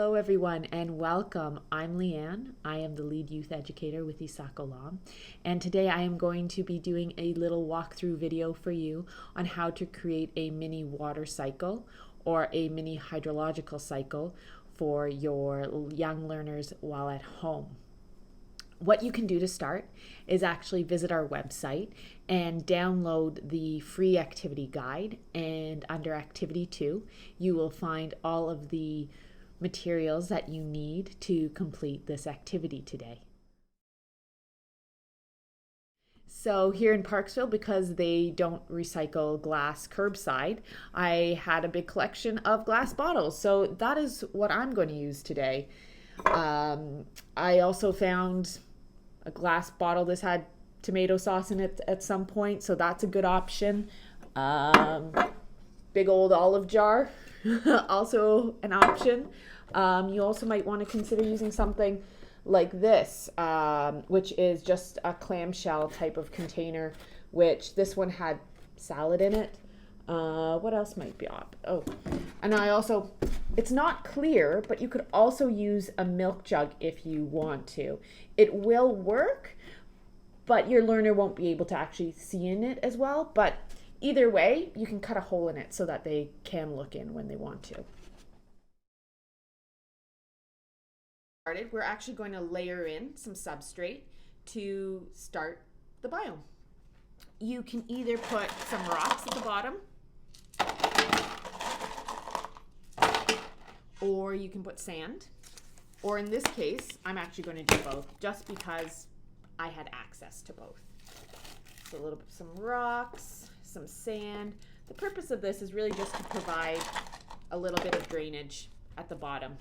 Hello everyone and welcome. I'm Leanne. I am the lead youth educator with ICAP, and today I am going to be doing a little walkthrough video for you on how to create a mini water cycle or a mini hydrological cycle for your young learners while at home. What you can do to start is actually visit our website and download the free activity guide, and under activity 2 you will find all of the materials that you need to complete this activity today. So here in Parksville, because they don't recycle glass curbside, I had a big collection of glass bottles, so that is what I'm going to use today. I also found a glass bottle. This had tomato sauce in it at some point, so that's a good option. Big old olive jar, also an option. You also might want to consider using something like this, which is just a clamshell type of container, which this one had salad in it. What else might be up? Oh, and it's not clear, but you could also use a milk jug if you want to. It will work, but your learner won't be able to actually see in it as well. But either way, you can cut a hole in it so that they can look in when they want to. We're actually going to layer in some substrate to start the biome. You can either put some rocks at the bottom, or you can put sand, or in this case, I'm actually going to do both just because I had access to both. So a little bit, some rocks, some sand. The purpose of this is really just to provide a little bit of drainage at the bottom.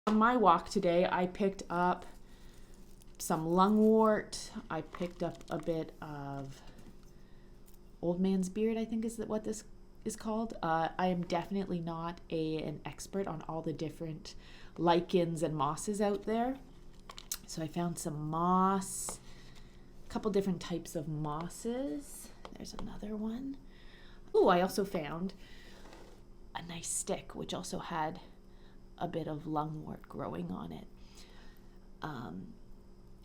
On my walk today, I picked up some lungwort. I picked up a bit of old man's beard, I think is what this is called. I am definitely not an expert on all the different lichens and mosses out there. So I found some moss, a couple different types of mosses. There's another one. Oh, I also found a nice stick, which also had a bit of lungwort growing on it.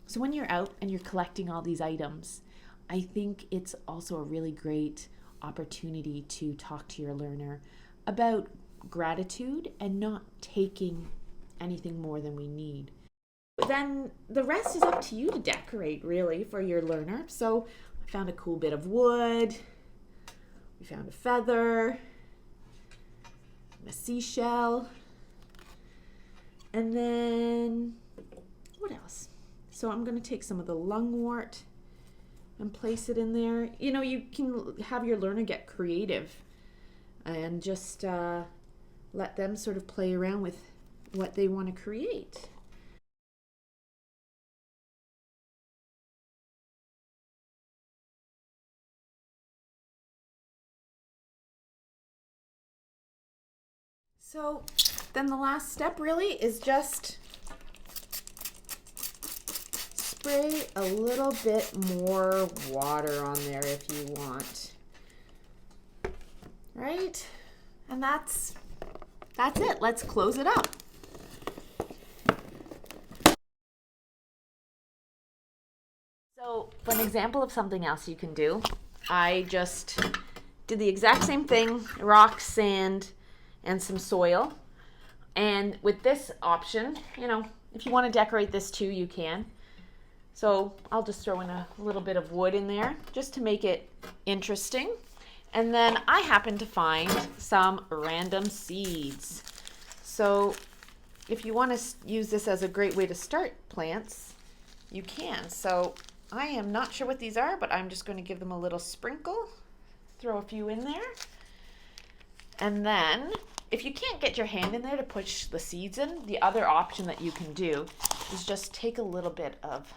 So when you're out and you're collecting all these items, I think it's also a really great opportunity to talk to your learner about gratitude and not taking anything more than we need. But then the rest is up to you to decorate, really, for your learner. So I found a cool bit of wood, we found a feather, a seashell, and then what else? So I'm going to take some of the lungwort and place it in there. You know, you can have your learner get creative and just let them sort of play around with what they want to create. So then the last step really is just spray a little bit more water on there if you want, right? And that's it. Let's close it up. So for an example of something else you can do, I just did the exact same thing, rocks, sand, and some soil. And with this option, you know, if you want to decorate this too, you can. So I'll just throw in a little bit of wood in there just to make it interesting. And then I happen to find some random seeds. So if you want to use this as a great way to start plants, you can. So I am not sure what these are, but I'm just going to give them a little sprinkle. Throw a few in there. And then if you can't get your hand in there to push the seeds in, the other option that you can do is just take a little bit of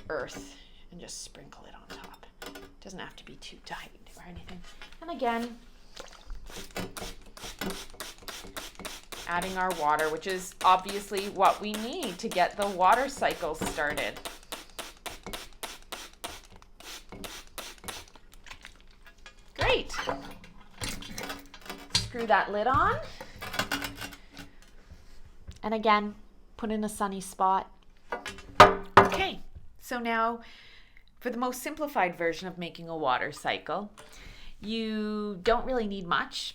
earth and just sprinkle it on top. It doesn't have to be too tight or anything. And again, adding our water, which is obviously what we need to get the water cycle started. Great. Screw that lid on. And again, put in a sunny spot. Okay, so now for the most simplified version of making a water cycle, you don't really need much.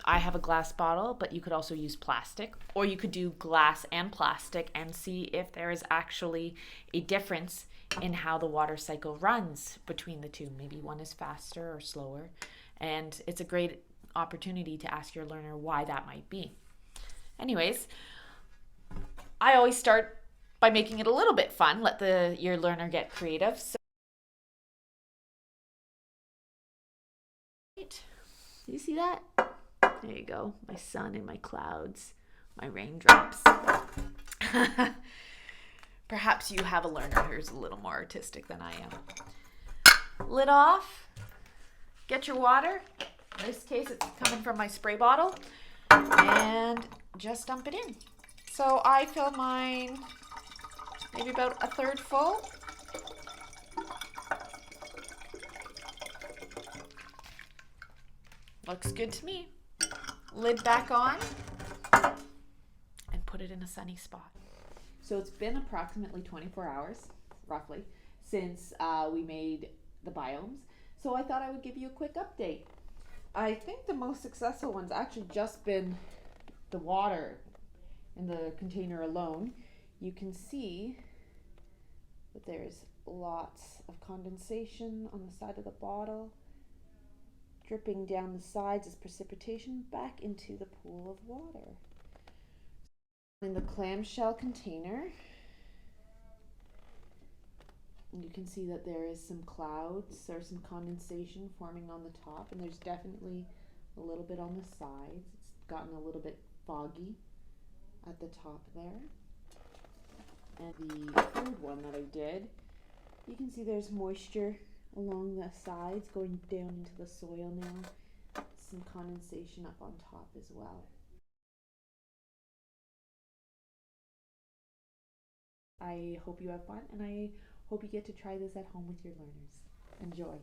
I have a glass bottle, but you could also use plastic, or you could do glass and plastic and see if there is actually a difference in how the water cycle runs between the two. Maybe one is faster or slower, and it's a great opportunity to ask your learner why that might be. Anyways, I always start by making it a little bit fun, let your learner get creative. So, do you see that? There you go, my sun and my clouds, my raindrops. Perhaps you have a learner who's a little more artistic than I am. Lid off, get your water. In this case, it's coming from my spray bottle, and just dump it in. So I fill mine maybe about a third full. Looks good to me. Lid back on and put it in a sunny spot. So it's been approximately 24 hours, roughly, since we made the biomes. So I thought I would give you a quick update. I think the most successful one's actually just been the water in the container alone. You can see that there's lots of condensation on the side of the bottle, dripping down the sides as precipitation back into the pool of water. In the clamshell container, you can see that there is some clouds or some condensation forming on the top, and there's definitely a little bit on the sides. It's gotten a little bit foggy at the top there. And the third one that I did, you can see there's moisture along the sides going down into the soil now. Some condensation up on top as well. I hope you have fun, and I hope you get to try this at home with your learners. Enjoy.